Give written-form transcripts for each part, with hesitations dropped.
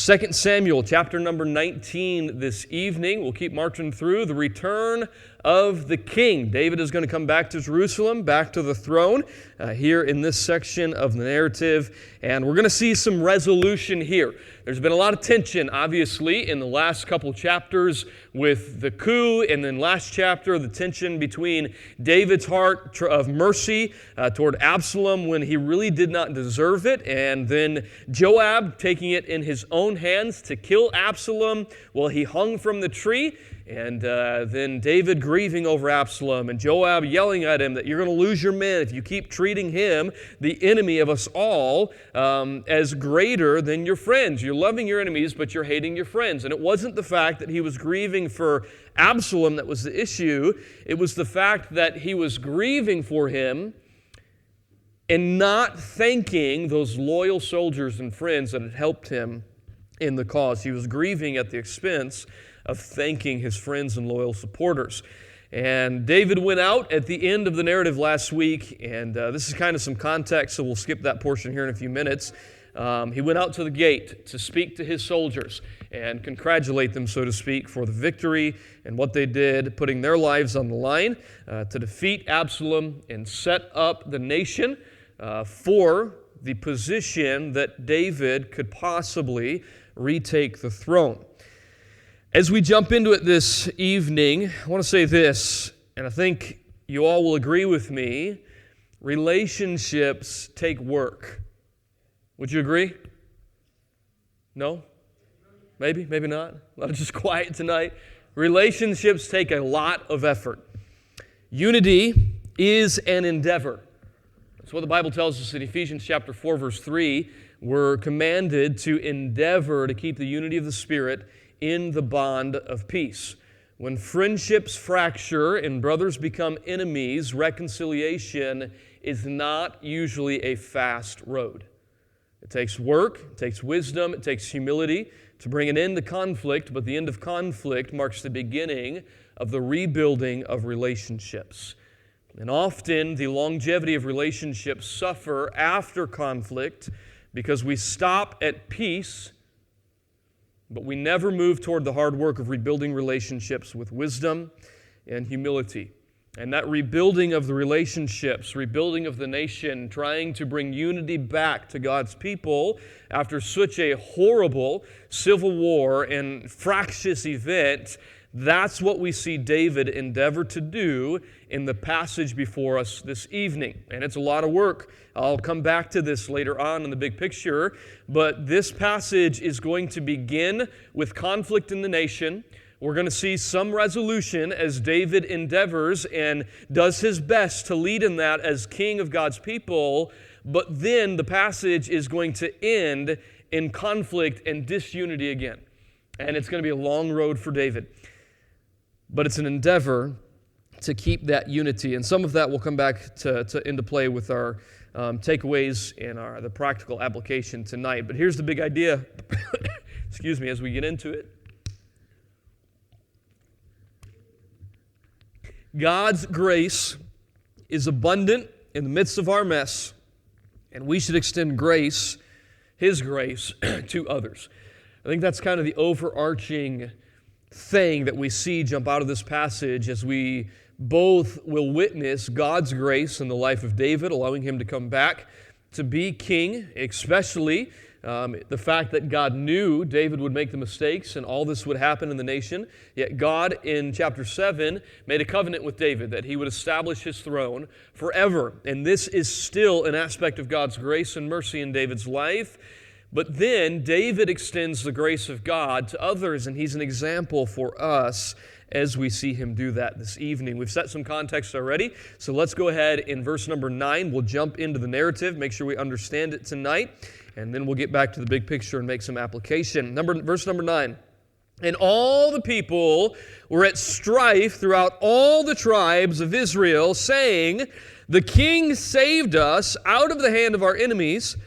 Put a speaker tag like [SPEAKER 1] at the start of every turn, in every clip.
[SPEAKER 1] 2 Samuel chapter number 19 this evening. We'll keep marching through the return of the king. David is going to come back to Jerusalem, back to the throne here in this section of the narrative. And we're going to see some resolution here. There's been a lot of tension, obviously, in the last couple chapters with the coup, and then last chapter, the tension between David's heart of mercy toward Absalom when he really did not deserve it, and then Joab taking it in his own hands to kill Absalom while he hung from the tree. And then David grieving over Absalom, and Joab yelling at him that you're going to lose your men if you keep treating him, the enemy of us all, as greater than your friends. You're loving your enemies, but you're hating your friends. And it wasn't the fact that he was grieving for Absalom that was the issue. It was the fact that he was grieving for him and not thanking those loyal soldiers and friends that had helped him in the cause. He was grieving at the expense of thanking his friends and loyal supporters. And David went out at the end of the narrative last week, and this is kind of some context, so we'll skip that portion here in a few minutes. He went out to the gate to speak to his soldiers and congratulate them, so to speak, for the victory and what they did, putting their lives on the line to defeat Absalom and set up the nation for the position that David could possibly retake the throne. As we jump into it this evening, I want to say this, and I think you all will agree with me, relationships take work. Would you agree? No? Maybe, maybe not. A lot of just quiet tonight. Relationships take a lot of effort. Unity is an endeavor. That's what the Bible tells us in Ephesians chapter 4, verse 3. We're commanded to endeavor to keep the unity of the Spirit in the bond of peace. When friendships fracture and brothers become enemies, reconciliation is not usually a fast road. It takes work, it takes wisdom, it takes humility to bring an end to conflict, but the end of conflict marks the beginning of the rebuilding of relationships. And often the longevity of relationships suffer after conflict because we stop at peace, but we never move toward the hard work of rebuilding relationships with wisdom and humility. And that rebuilding of the relationships, rebuilding of the nation, trying to bring unity back to God's people after such a horrible civil war and fractious event, that's what we see David endeavor to do in the passage before us this evening. And it's a lot of work. I'll come back to this later on in the big picture. But this passage is going to begin with conflict in the nation. We're going to see some resolution as David endeavors and does his best to lead in that as king of God's people. But then the passage is going to end in conflict and disunity again. And it's going to be a long road for David. But it's an endeavor to keep that unity. And some of that will come back into play with our takeaways and the practical application tonight. But here's the big idea, excuse me, as we get into it. God's grace is abundant in the midst of our mess, and we should extend grace, His grace, to others. I think that's kind of the overarching thing that we see jump out of this passage as we both will witness God's grace in the life of David, allowing him to come back to be king, especially the fact that God knew David would make the mistakes and all this would happen in the nation. Yet God, in chapter 7, made a covenant with David that he would establish his throne forever. And this is still an aspect of God's grace and mercy in David's life. But then David extends the grace of God to others, and he's an example for us as we see him do that this evening. We've set some context already, so let's go ahead in verse number 9. We'll jump into the narrative, make sure we understand it tonight, and then we'll get back to the big picture and make some application. Verse number 9. And all the people were at strife throughout all the tribes of Israel, saying, "The king saved us out of the hand of our enemies,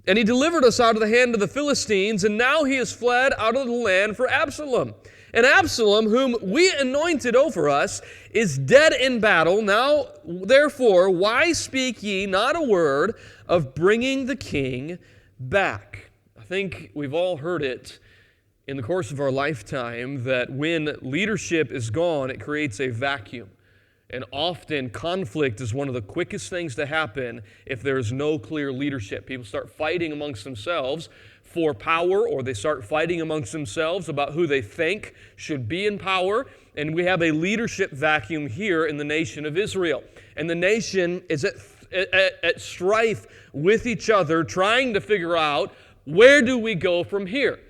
[SPEAKER 1] and he delivered us out of the hand of the Philistines, and now he has fled out of the land for Absalom. And Absalom, whom we anointed over us, is dead in battle. Now, therefore, why speak ye not a word of bringing the king back?" I think we've all heard it in the course of our lifetime that when leadership is gone, it creates a vacuum. And often conflict is one of the quickest things to happen if there is no clear leadership. People start fighting amongst themselves for power, or they start fighting amongst themselves about who they think should be in power. And we have a leadership vacuum here in the nation of Israel. And the nation is at strife with each other, trying to figure out, where do we go from here?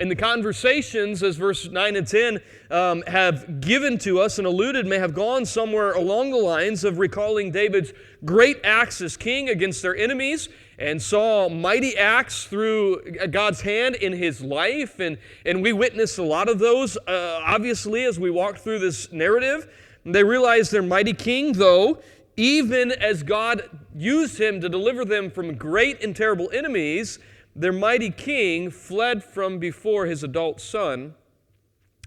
[SPEAKER 1] And the conversations, as verse 9 and 10 have given to us and alluded, may have gone somewhere along the lines of recalling David's great acts as king against their enemies, and saw mighty acts through God's hand in his life. And we witnessed a lot of those, obviously, as we walked through this narrative. They realized their mighty king, though, even as God used him to deliver them from great and terrible enemies, their mighty king fled from before his adult son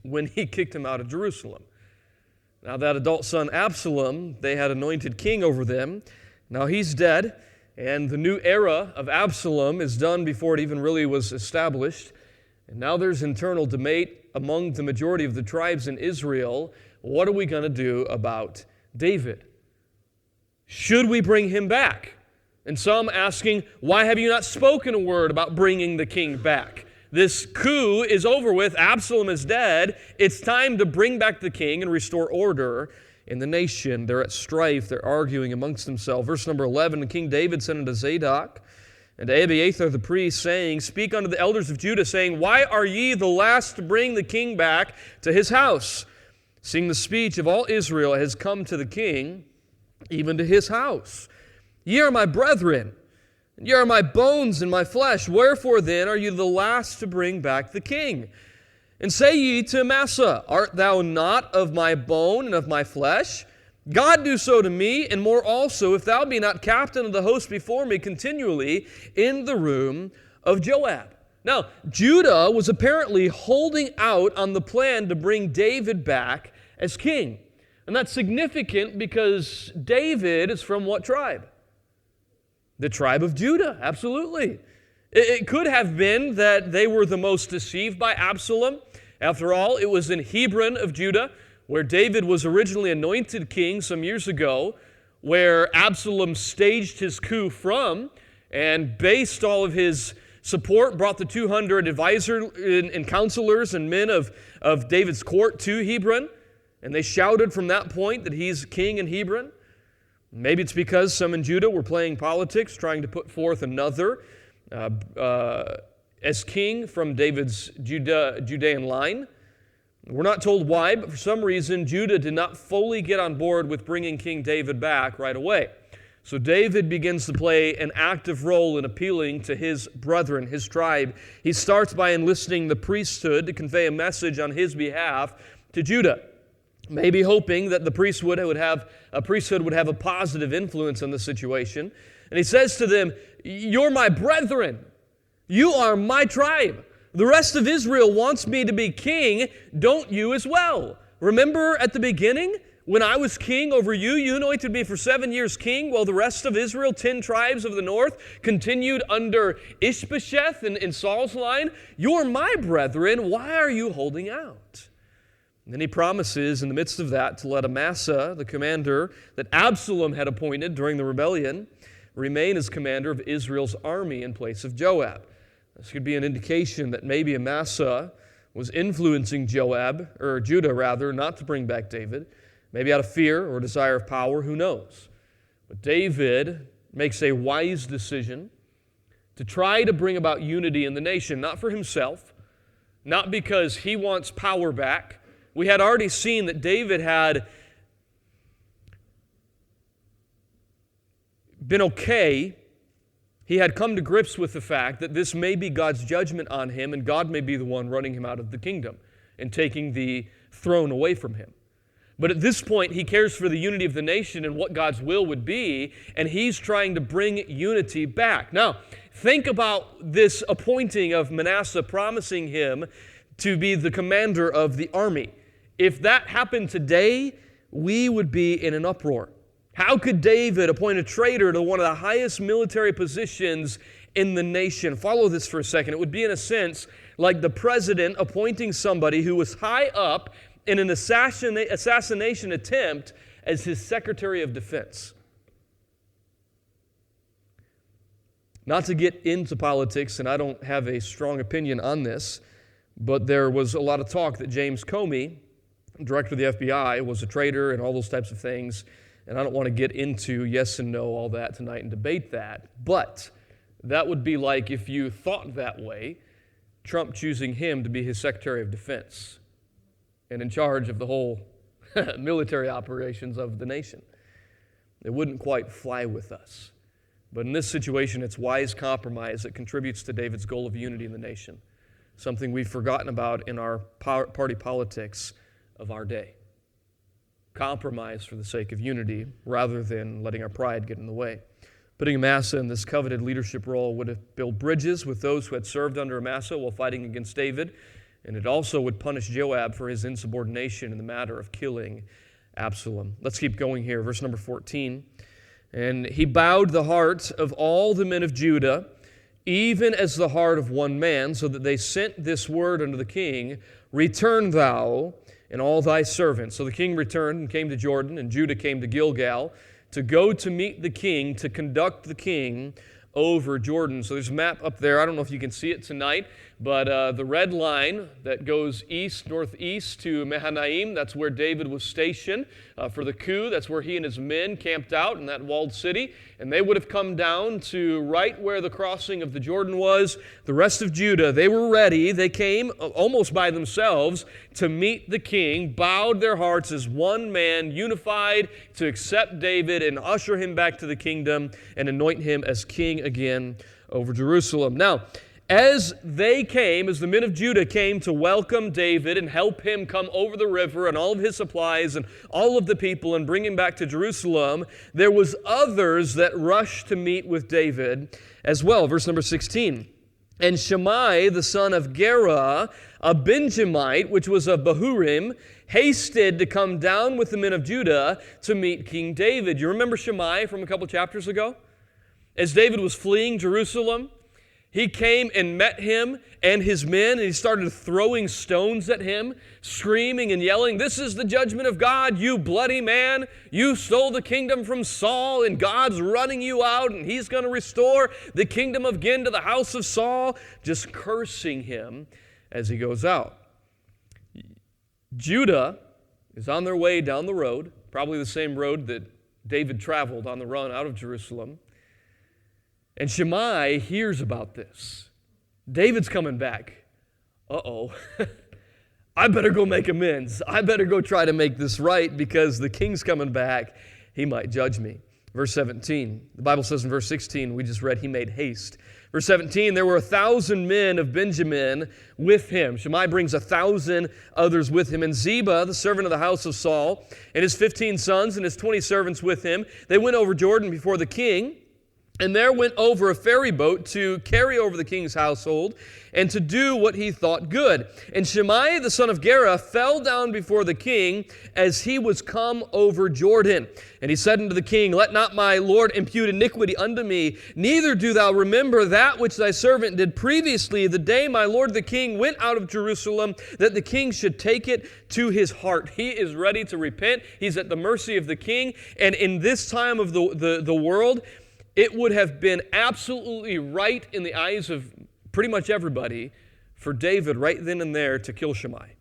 [SPEAKER 1] when he kicked him out of Jerusalem. Now that adult son, Absalom, they had anointed king over them. Now he's dead, and the new era of Absalom is done before it even really was established. And now there's internal debate among the majority of the tribes in Israel. What are we going to do about David? Should we bring him back? And some asking, why have you not spoken a word about bringing the king back? This coup is over with. Absalom is dead. It's time to bring back the king and restore order in the nation. They're at strife. They're arguing amongst themselves. Verse number 11, and King David sent unto Zadok and to Abiathar the priest, saying, speak unto the elders of Judah, saying, why are ye the last to bring the king back to his house? Seeing the speech of all Israel has come to the king, even to his house. Ye are my brethren, and ye are my bones and my flesh. Wherefore then are you the last to bring back the king? And say ye to Amasa, art thou not of my bone and of my flesh? God do so to me, and more also, if thou be not captain of the host before me continually in the room of Joab. Now, Judah was apparently holding out on the plan to bring David back as king. And that's significant because David is from what tribe? The tribe of Judah, absolutely. It could have been that they were the most deceived by Absalom. After all, it was in Hebron of Judah, where David was originally anointed king some years ago, where Absalom staged his coup from and based all of his support, brought the 200 advisors and counselors and men of David's court to Hebron, and they shouted from that point that he's king in Hebron. Maybe it's because some in Judah were playing politics, trying to put forth another as king from David's Judean line. We're not told why, but for some reason, Judah did not fully get on board with bringing King David back right away. So David begins to play an active role in appealing to his brethren, his tribe. He starts by enlisting the priesthood to convey a message on his behalf to Judah, maybe hoping that the priesthood would have a positive influence on the situation. And he says to them, you're my brethren. You are my tribe. The rest of Israel wants me to be king. Don't you as well? Remember at the beginning, when I was king over you, you anointed me for 7 years king, while the rest of Israel, 10 tribes of the north, continued under Ishbosheth in Saul's line. You're my brethren. Why are you holding out? And then he promises in the midst of that to let Amasa, the commander that Absalom had appointed during the rebellion, remain as commander of Israel's army in place of Joab. This could be an indication that maybe Amasa was influencing Judah, not to bring back David, maybe out of fear or desire of power, who knows. But David makes a wise decision to try to bring about unity in the nation, not for himself, not because he wants power back. We had already seen that David had been okay. He had come to grips with the fact that this may be God's judgment on him, and God may be the one running him out of the kingdom and taking the throne away from him. But at this point, he cares for the unity of the nation and what God's will would be, and he's trying to bring unity back. Now, think about this appointing of Manasseh, promising him to be the commander of the army. If that happened today, we would be in an uproar. How could David appoint a traitor to one of the highest military positions in the nation. Follow this for a second. It would be, in a sense, like the president appointing somebody who was high up in an assassination attempt as his Secretary of Defense. Not to get into politics, and I don't have a strong opinion on this, but there was a lot of talk that James Comey, director of the FBI, was a traitor and all those types of things. And I don't want to get into yes and no, all that tonight and debate that. But that would be like if you thought that way, Trump choosing him to be his Secretary of Defense and in charge of the whole military operations of the nation. It wouldn't quite fly with us. But in this situation, it's wise compromise that contributes to David's goal of unity in the nation, something we've forgotten about in our party politics of our day. Compromise for the sake of unity rather than letting our pride get in the way. Putting Amasa in this coveted leadership role would have built bridges with those who had served under Amasa while fighting against David, and it also would punish Joab for his insubordination in the matter of killing Absalom. Let's keep going here. Verse number 14. And he bowed the heart of all the men of Judah, even as the heart of one man, so that they sent this word unto the king, Return thou and all thy servants. So the king returned and came to Jordan, and Judah came to Gilgal to go to meet the king, to conduct the king over Jordan. So there's a map up there. I don't know if you can see it tonight, but the red line that goes northeast to Mahanaim, that's where David was stationed for the coup. That's where he and his men camped out in that walled city. And they would have come down to right where the crossing of the Jordan was. The rest of Judah, they were ready. They came almost by themselves to meet the king, bowed their hearts as one man, unified to accept David and usher him back to the kingdom and anoint him as king again over Jerusalem. Now, as the men of Judah came to welcome David and help him come over the river and all of his supplies and all of the people and bring him back to Jerusalem, there was others that rushed to meet with David as well. Verse number 16. And Shimei, the son of Gera, a Benjamite, which was of Bahurim, hasted to come down with the men of Judah to meet King David. You remember Shimei from a couple chapters ago? As David was fleeing Jerusalem, he came and met him and his men, and he started throwing stones at him, screaming and yelling, "This is the judgment of God, you bloody man. You stole the kingdom from Saul, and God's running you out, and he's going to restore the kingdom again to the house of Saul," just cursing him as he goes out. Judah is on their way down the road, probably the same road that David traveled on the run out of Jerusalem. And Shimei hears about this. David's coming back. Uh-oh. I better go make amends. I better go try to make this right because the king's coming back. He might judge me. Verse 17. The Bible says in verse 16, we just read, he made haste. Verse 17, there were 1,000 men of Benjamin with him. Shimei brings 1,000 others with him. And Ziba, the servant of the house of Saul, and his 15 sons and his 20 servants with him, they went over Jordan before the king. And there went over a ferry boat to carry over the king's household and to do what he thought good. And Shimei, the son of Gera, fell down before the king as he was come over Jordan. And he said unto the king, Let not my lord impute iniquity unto me, neither do thou remember that which thy servant did previously, the day my lord the king went out of Jerusalem, that the king should take it to his heart. He is ready to repent. He's at the mercy of the king. And in this time of the world, it would have been absolutely right in the eyes of pretty much everybody for David right then and there to kill Shimei,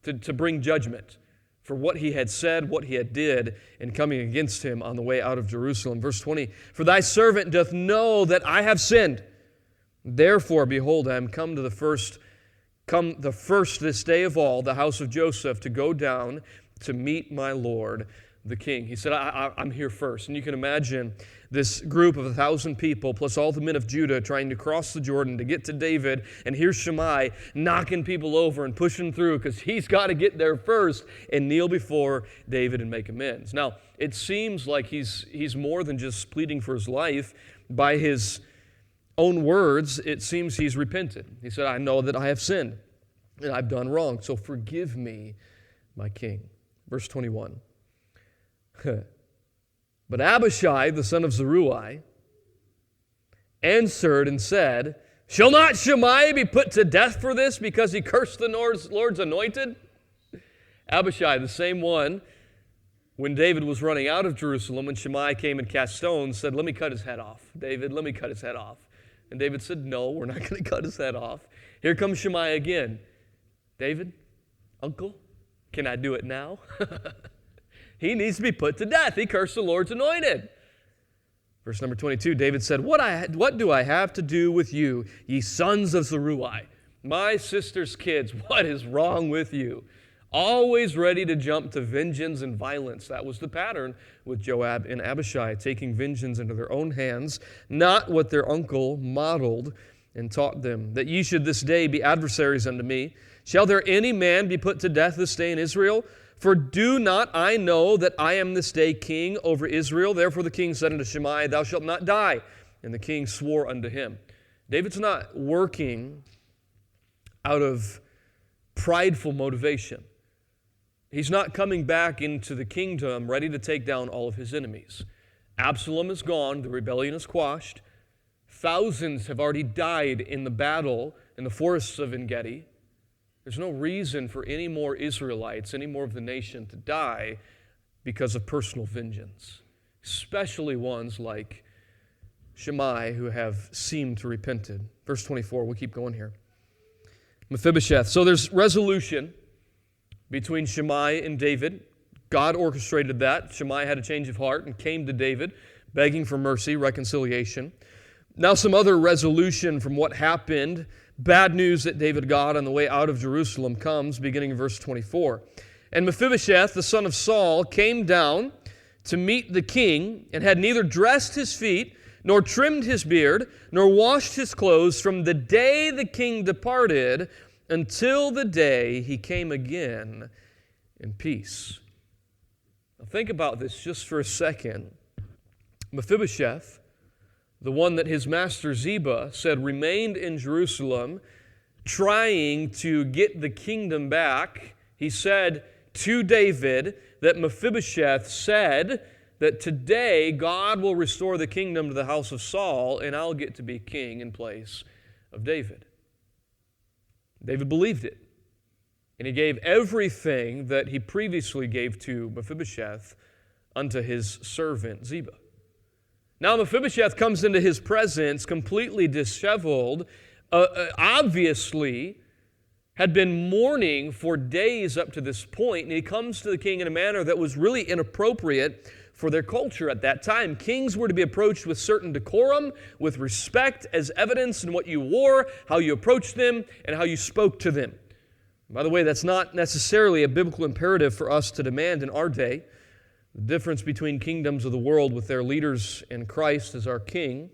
[SPEAKER 1] to bring judgment for what he had said, what he had did in coming against him on the way out of Jerusalem. Verse 20, For thy servant doth know that I have sinned. Therefore, behold, I am come the first this day of all, the house of Joseph, to go down to meet my Lord the king. He said, I'm here first. And you can imagine this group of 1,000 people plus all the men of Judah trying to cross the Jordan to get to David. And here's Shimei knocking people over and pushing through because he's got to get there first and kneel before David and make amends. Now, it seems like he's more than just pleading for his life. By his own words, it seems he's repented. He said, I know that I have sinned and I've done wrong, so forgive me, my king. Verse 21. But Abishai, the son of Zeruiah, answered and said, shall not Shimei be put to death for this because he cursed the Lord's anointed? Abishai, the same one, when David was running out of Jerusalem, when Shimei came and cast stones, said, let me cut his head off. David, let me cut his head off. And David said, no, we're not going to cut his head off. Here comes Shimei again. David, uncle, can I do it now? He needs to be put to death. He cursed the Lord's anointed. Verse number 22, David said, what do I have to do with you, ye sons of Zeruiah? My sister's kids, what is wrong with you? Always ready to jump to vengeance and violence. That was the pattern with Joab and Abishai, taking vengeance into their own hands, not what their uncle modeled and taught them, that ye should this day be adversaries unto me. Shall there any man be put to death this day in Israel? For do not I know that I am this day king over Israel? Therefore the king said unto Shimei, thou shalt not die. And the king swore unto him. David's not working out of prideful motivation. He's not coming back into the kingdom ready to take down all of his enemies. Absalom is gone. The rebellion is quashed. Thousands have already died in the battle in the forests of En-Gedi. There's no reason for any more Israelites, any more of the nation to die because of personal vengeance, especially ones like Shimei who have seemed to repented. Verse 24, we'll keep going here. Mephibosheth. So there's resolution between Shimei and David. God orchestrated that. Shimei had a change of heart and came to David, begging for mercy, reconciliation. Now some other resolution from what happened. Bad news that David got on the way out of Jerusalem comes, beginning in verse 24. And Mephibosheth, the son of Saul, came down to meet the king, and had neither dressed his feet, nor trimmed his beard, nor washed his clothes from the day the king departed until the day he came again in peace. Now think about this just for a second. Mephibosheth, the one that his master Ziba said remained in Jerusalem, trying to get the kingdom back, he said to David that Mephibosheth said that today God will restore the kingdom to the house of Saul, and I'll get to be king in place of David. David believed it, and he gave everything that he previously gave to Mephibosheth unto his servant Ziba. Now Mephibosheth comes into his presence completely disheveled, obviously had been mourning for days up to this point, and he comes to the king in a manner that was really inappropriate for their culture at that time. Kings were to be approached with certain decorum, with respect, as evidenced in what you wore, how you approached them, and how you spoke to them. By the way, that's not necessarily a biblical imperative for us to demand in our day. The difference between kingdoms of the world with their leaders in Christ as our king,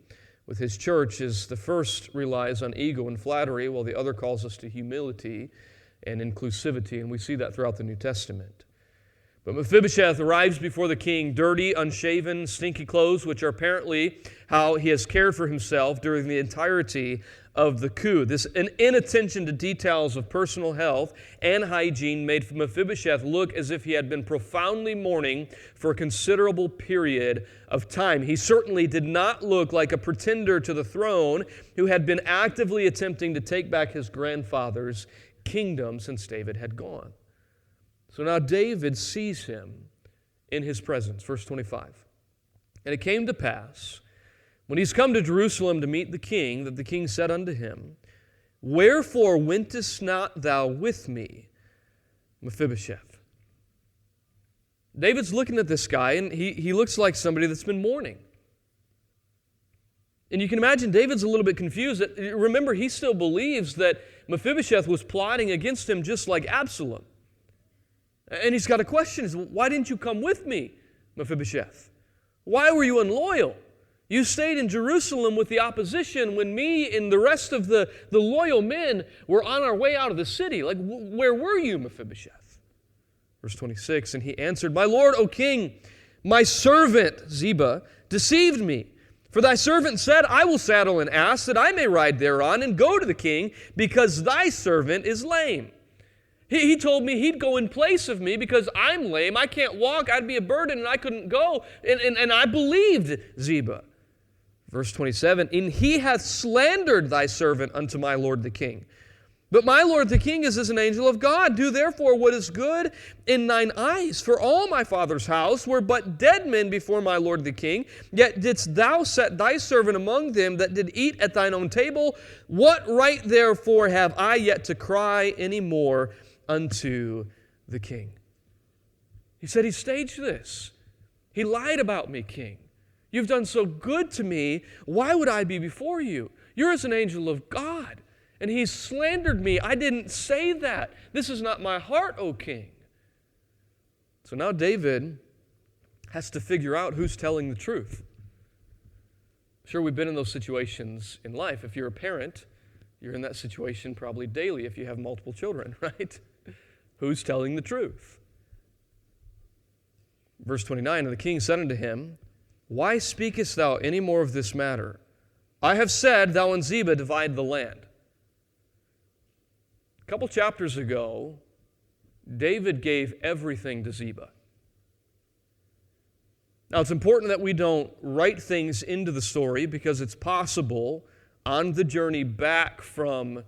[SPEAKER 1] with his church, is the first relies on ego and flattery, while the other calls us to humility and inclusivity, and we see that throughout the New Testament. But Mephibosheth arrives before the king, dirty, unshaven, stinky clothes, which are apparently how he has cared for himself during the entirety of the coup. This inattention to details of personal health and hygiene made Mephibosheth look as if he had been profoundly mourning for a considerable period of time. He certainly did not look like a pretender to the throne who had been actively attempting to take back his grandfather's kingdom since David had gone. So now David sees him in his presence. Verse 25. And it came to pass, when he's come to Jerusalem to meet the king, that the king said unto him, wherefore wentest not thou with me, Mephibosheth? David's looking at this guy, and he looks like somebody that's been mourning. And you can imagine David's a little bit confused. Remember, he still believes that Mephibosheth was plotting against him just like Absalom. And he's got a question. Why didn't you come with me, Mephibosheth? Why were you unloyal? You stayed in Jerusalem with the opposition when me and the rest of the loyal men were on our way out of the city. Like, where were you, Mephibosheth? Verse 26, and he answered, my lord, O king, my servant Ziba deceived me. For thy servant said, I will saddle an ass that I may ride thereon and go to the king, because thy servant is lame. He told me he'd go in place of me because I'm lame. I can't walk. I'd be a burden and I couldn't go. And I believed Ziba. Verse 27, and he hath slandered thy servant unto my lord the king. But my lord the king is as an angel of God. Do therefore what is good in thine eyes. For all my father's house were but dead men before my lord the king. Yet didst thou set thy servant among them that did eat at thine own table. What right therefore have I yet to cry any more unto the king? He said, he staged this. He lied about me, king. You've done so good to me. Why would I be before you? You're as an angel of God. And he's slandered me. I didn't say that. This is not my heart, O king. So now David has to figure out who's telling the truth. Sure, we've been in those situations in life. If you're a parent, you're in that situation probably daily if you have multiple children, right? Who's telling the truth? Verse 29, and the king said unto him, why speakest thou any more of this matter? I have said, thou and Ziba divide the land. A couple chapters ago, David gave everything to Ziba. Now, it's important that we don't write things into the story because it's possible on the journey back from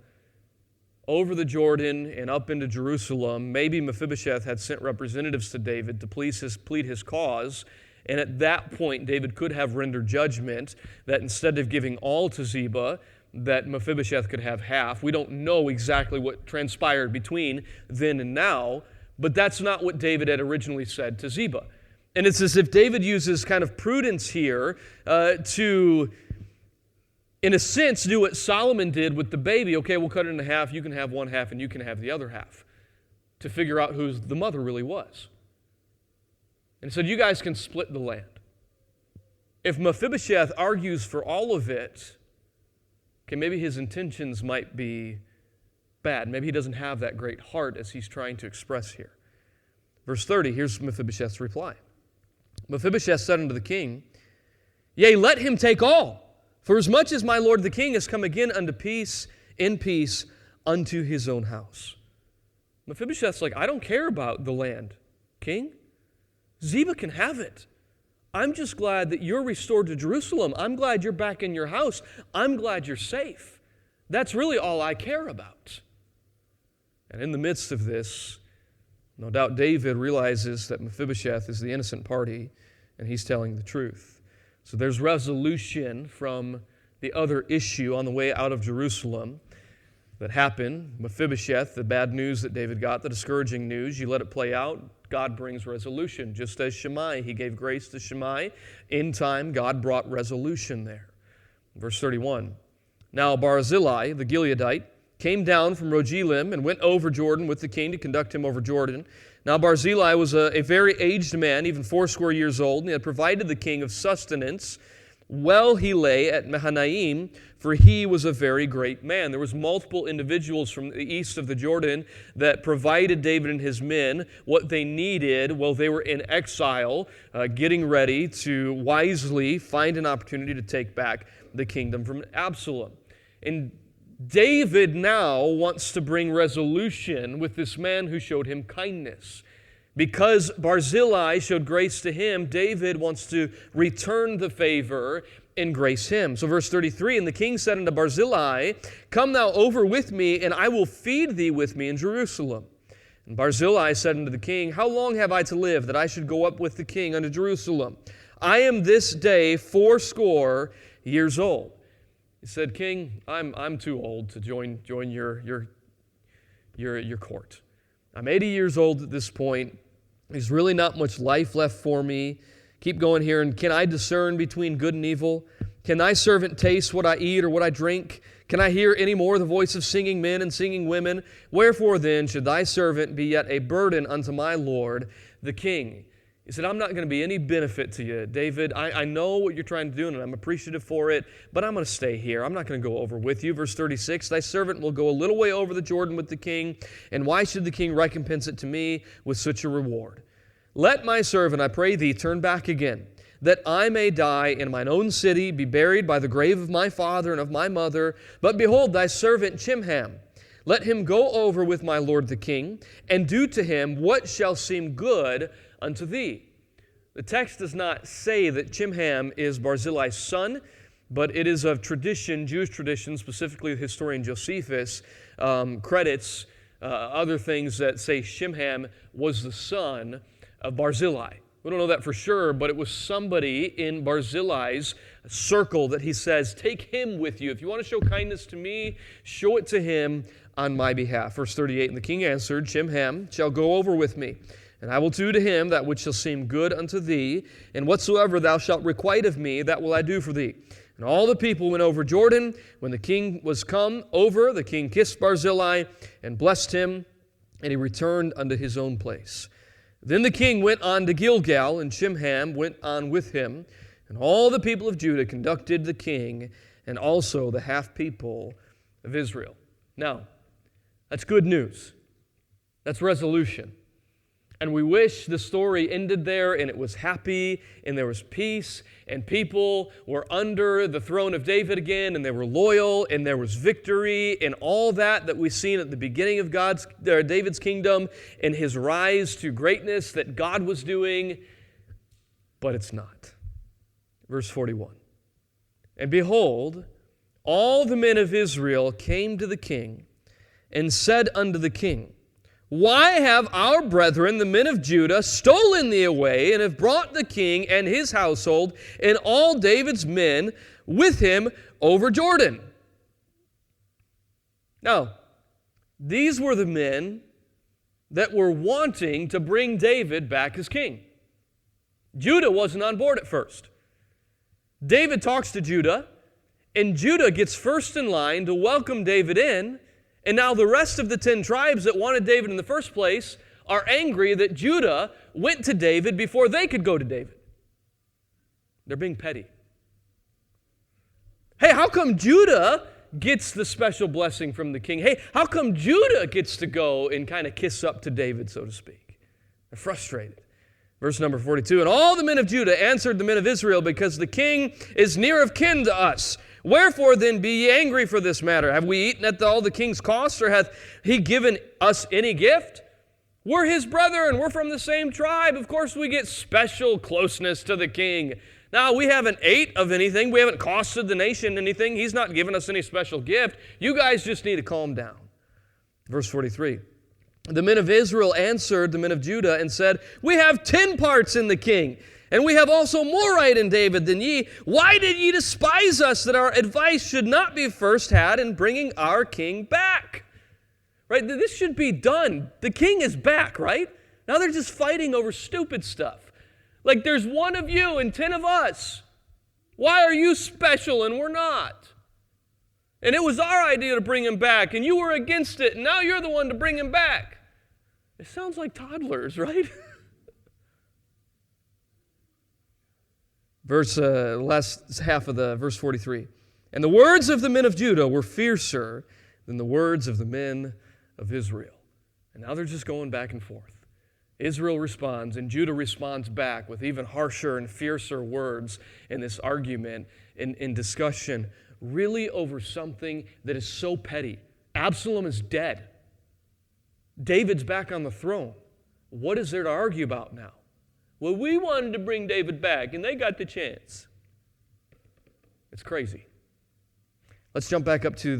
[SPEAKER 1] over the Jordan and up into Jerusalem, maybe Mephibosheth had sent representatives to David to plead his cause. And at that point, David could have rendered judgment that instead of giving all to Ziba, that Mephibosheth could have half. We don't know exactly what transpired between then and now, but that's not what David had originally said to Ziba. And it's as if David uses kind of prudence here to, in a sense, do what Solomon did with the baby. Okay, we'll cut it in half. You can have one half and you can have the other half, to figure out who the mother really was. And he said, you guys can split the land. If Mephibosheth argues for all of it, okay, maybe his intentions might be bad. Maybe he doesn't have that great heart as he's trying to express here. Verse 30, here's Mephibosheth's reply. Mephibosheth said unto the king, yea, let him take all, for as much as my lord the king has come again unto peace, in peace, unto his own house. Mephibosheth's like, I don't care about the land, king. Ziba can have it. I'm just glad that you're restored to Jerusalem. I'm glad you're back in your house. I'm glad you're safe. That's really all I care about. And in the midst of this, no doubt David realizes that Mephibosheth is the innocent party and he's telling the truth. So there's resolution from the other issue on the way out of Jerusalem that happened. Mephibosheth, the bad news that David got, the discouraging news, you let it play out. God brings resolution. Just as Shammai, he gave grace to Shammai. In time, God brought resolution there. Verse 31. Now Barzillai, the Gileadite, came down from Rogelim and went over Jordan with the king to conduct him over Jordan. Now Barzillai was a very aged man, even 80 years old, and he had provided the king of sustenance while he lay at Mahanaim, for he was a very great man. There was multiple individuals from the east of the Jordan that provided David and his men what they needed while they were in exile, getting ready to wisely find an opportunity to take back the kingdom from Absalom. And David now wants to bring resolution with this man who showed him kindness. Because Barzillai showed grace to him, David wants to return the favor and grace him. So verse 33, and the king said unto Barzillai, come thou over with me, and I will feed thee with me in Jerusalem. And Barzillai said unto the king, how long have I to live, that I should go up with the king unto Jerusalem? I am this day 80 years old. He said, King, I'm too old to join your court. I'm 80 years old at this point. There's really not much life left for me. Keep going here. And can I discern between good and evil? Can thy servant taste what I eat or what I drink? Can I hear any more the voice of singing men and singing women? Wherefore then should thy servant be yet a burden unto my lord the king? He said, I'm not going to be any benefit to you, David. I know what you're trying to do, and I'm appreciative for it, but I'm going to stay here. I'm not going to go over with you. Verse 36, thy servant will go a little way over the Jordan with the king, and why should the king recompense it to me with such a reward? Let my servant, I pray thee, turn back again, that I may die in mine own city, be buried by the grave of my father and of my mother. But behold, thy servant Chimham, let him go over with my lord the king, and do to him what shall seem good unto thee. The text does not say that Chimham is Barzillai's son, but it is of tradition, Jewish tradition, specifically the historian Josephus, credits other things that say Shimham was the son of Barzillai. We don't know that for sure, but it was somebody in Barzillai's circle that he says, take him with you. If you want to show kindness to me, show it to him on my behalf. Verse 38, and the king answered, Shimham shall go over with me, and I will do to him that which shall seem good unto thee, and whatsoever thou shalt requite of me, that will I do for thee. And all the people went over Jordan. When the king was come over, the king kissed Barzillai and blessed him, and he returned unto his own place. Then the king went on to Gilgal, and Shimham went on with him, and all the people of Judah conducted the king, and also the half people of Israel. Now, that's good news. That's resolution. And we wish the story ended there and it was happy and there was peace and people were under the throne of David again and they were loyal and there was victory and all that we've seen at the beginning of David's kingdom and his rise to greatness that God was doing, but it's not. Verse 41. And behold, all the men of Israel came to the king and said unto the king, why have our brethren, the men of Judah, stolen thee away, and have brought the king and his household and all David's men with him over Jordan? Now, these were the men that were wanting to bring David back as king. Judah wasn't on board at first. David talks to Judah, and Judah gets first in line to welcome David in. And now the rest of the 10 tribes that wanted David in the first place are angry that Judah went to David before they could go to David. They're being petty. Hey, how come Judah gets the special blessing from the king? Hey, how come Judah gets to go and kind of kiss up to David, so to speak? They're frustrated. Verse number 42, and all the men of Judah answered the men of Israel, because the king is near of kin to us. Wherefore then be ye angry for this matter? Have we eaten at all the king's cost, or hath he given us any gift? We're his brethren. We're from the same tribe. Of course we get special closeness to the king. Now, we haven't ate of anything. We haven't costed the nation anything. He's not given us any special gift. You guys just need to calm down. Verse 43. The men of Israel answered the men of Judah and said, we have 10 parts in the king, and we have also more right in David than ye. Why did ye despise us, that our advice should not be first had in bringing our king back? Right? This should be done. The king is back, right? Now they're just fighting over stupid stuff. Like there's one of you and 10 of us. Why are you special and we're not? And it was our idea to bring him back, and you were against it, and now you're the one to bring him back. It sounds like toddlers, right? Last half of the verse 43. And the words of the men of Judah were fiercer than the words of the men of Israel. And now they're just going back and forth. Israel responds, and Judah responds back with even harsher and fiercer words in this argument, in discussion, really over something that is so petty. Absalom is dead. David's back on the throne. What is there to argue about now? Well, we wanted to bring David back, and they got the chance. It's crazy. Let's jump back up to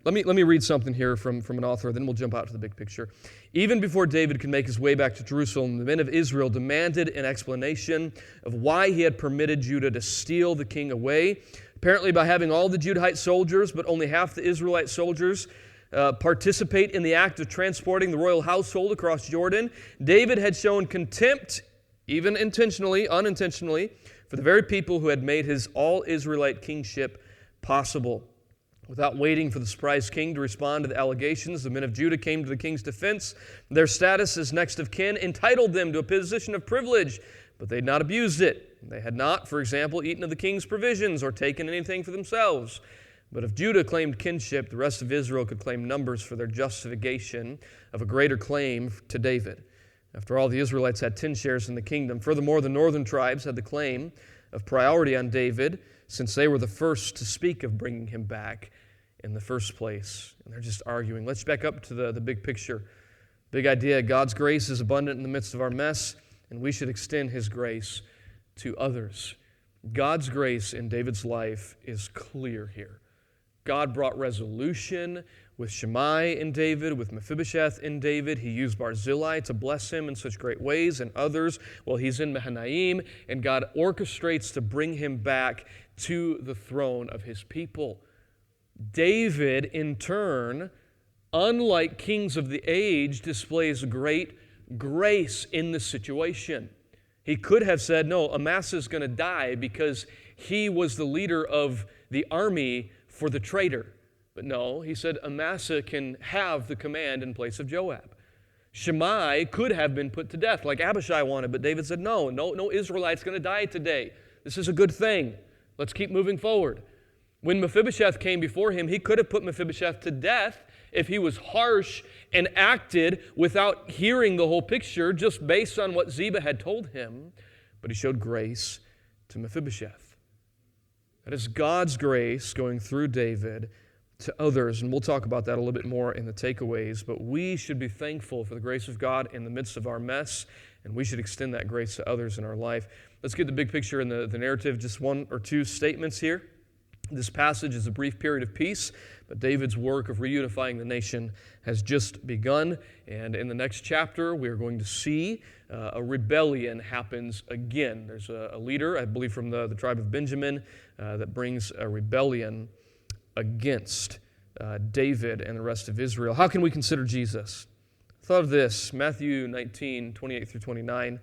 [SPEAKER 1] let me read something here from an author, then we'll jump out to the big picture. Even before David could make his way back to Jerusalem, the men of Israel demanded an explanation of why he had permitted Judah to steal the king away. Apparently by having all the Judahite soldiers, but only half the Israelite soldiers, participate in the act of transporting the royal household across Jordan, David had shown contempt, even unintentionally, for the very people who had made his all-Israelite kingship possible. Without waiting for the surprised king to respond to the allegations, the men of Judah came to the king's defense. Their status as next of kin entitled them to a position of privilege, but they had not abused it. They had not, for example, eaten of the king's provisions or taken anything for themselves. But if Judah claimed kinship, the rest of Israel could claim numbers for their justification of a greater claim to David. After all, the Israelites had 10 shares in the kingdom. Furthermore, the northern tribes had the claim of priority on David, since they were the first to speak of bringing him back in the first place. And they're just arguing. Let's back up to the big picture. Big idea, God's grace is abundant in the midst of our mess, and we should extend his grace to others. God's grace in David's life is clear here. God brought resolution with Shimei in David, with Mephibosheth in David. He used Barzillai to bless him in such great ways, and others while he's in Mahanaim, and God orchestrates to bring him back to the throne of his people. David, in turn, unlike kings of the age, displays great grace in the situation. He could have said, no, Amasa going to die because he was the leader of the army for the traitor. But no, he said Amasa can have the command in place of Joab. Shimei could have been put to death like Abishai wanted, but David said, no Israelite's going to die today. This is a good thing. Let's keep moving forward. When Mephibosheth came before him, he could have put Mephibosheth to death if he was harsh and acted without hearing the whole picture, just based on what Ziba had told him. But he showed grace to Mephibosheth. That is God's grace going through David to others, and we'll talk about that a little bit more in the takeaways, but we should be thankful for the grace of God in the midst of our mess, and we should extend that grace to others in our life. Let's get the big picture in the narrative, just one or two statements here. This passage is a brief period of peace, but David's work of reunifying the nation has just begun, and in the next chapter, we are going to see a rebellion happens again. There's a leader, I believe from the tribe of Benjamin, that brings a rebellion against David and the rest of Israel. How can we consider Jesus? I thought of this, Matthew 19, 28 through 29.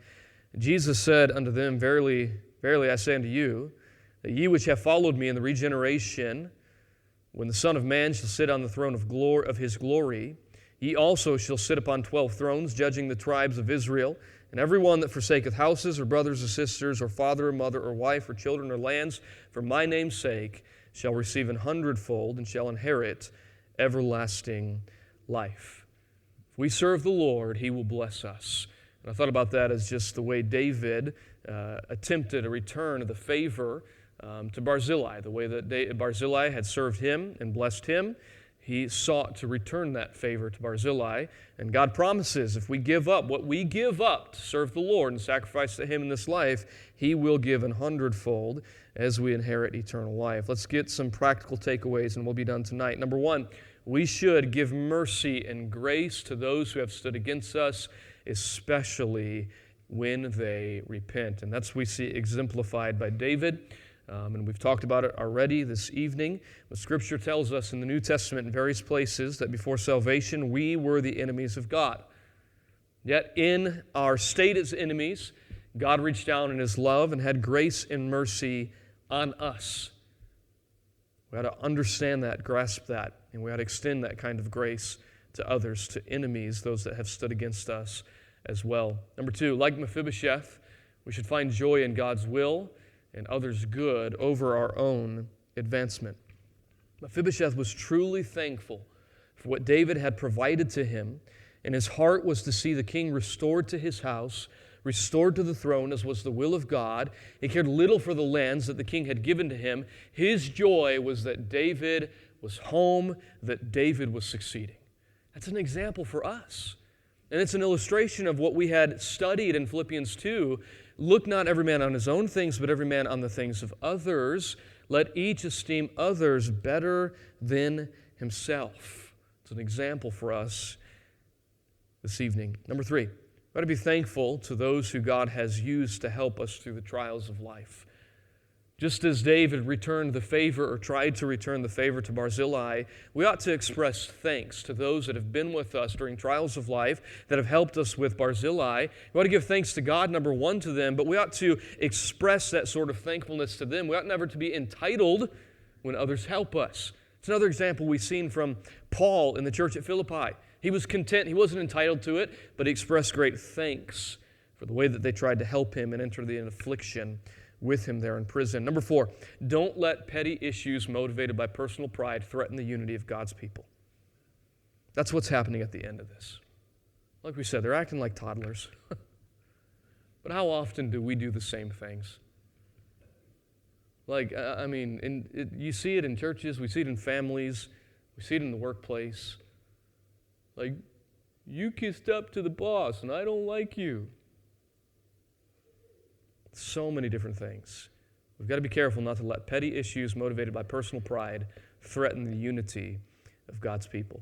[SPEAKER 1] Jesus said unto them, Verily, verily, I say unto you, that ye which have followed me in the regeneration, when the Son of Man shall sit on the throne of his glory, ye also shall sit upon 12 thrones, judging the tribes of Israel. And every one that forsaketh houses, or brothers, or sisters, or father, or mother, or wife, or children, or lands, for my name's sake, shall receive 100-fold, and shall inherit everlasting life. If we serve the Lord, He will bless us. And I thought about that as just the way David attempted a return of the favor to Barzillai, the way that Barzillai had served him and blessed him. He sought to return that favor to Barzillai, and God promises if we give up what we give up to serve the Lord and sacrifice to Him in this life, He will give 100-fold as we inherit eternal life. Let's get some practical takeaways, and we'll be done tonight. Number one, we should give mercy and grace to those who have stood against us, especially when they repent. And that's what we see exemplified by David. And we've talked about it already this evening. But Scripture tells us in the New Testament in various places that before salvation, we were the enemies of God. Yet in our state as enemies, God reached down in His love and had grace and mercy on us. We ought to understand that, grasp that, and we ought to extend that kind of grace to others, to enemies, those that have stood against us as well. Number two, like Mephibosheth, we should find joy in God's will and others' good over our own advancement. Mephibosheth was truly thankful for what David had provided to him, and his heart was to see the king restored to his house, restored to the throne as was the will of God. He cared little for the lands that the king had given to him. His joy was that David was home, that David was succeeding. That's an example for us. And it's an illustration of what we had studied in Philippians 2. Look not every man on his own things, but every man on the things of others. Let each esteem others better than himself. It's an example for us this evening. Number three, we ought to be thankful to those who God has used to help us through the trials of life. Just as David returned the favor, or tried to return the favor to Barzillai, we ought to express thanks to those that have been with us during trials of life, that have helped us with Barzillai. We ought to give thanks to God, number one, to them, but we ought to express that sort of thankfulness to them. We ought never to be entitled when others help us. It's another example we've seen from Paul in the church at Philippi. He was content, he wasn't entitled to it, but he expressed great thanks for the way that they tried to help him and enter the affliction with him there in prison. Number four, don't let petty issues motivated by personal pride threaten the unity of God's people. That's what's happening at the end of this. Like we said, they're acting like toddlers. But how often do we do the same things? You see it in churches, we see it in families, we see it in the workplace. Like, you kissed up to the boss and I don't like you. So many different things. We've got to be careful not to let petty issues motivated by personal pride threaten the unity of God's people.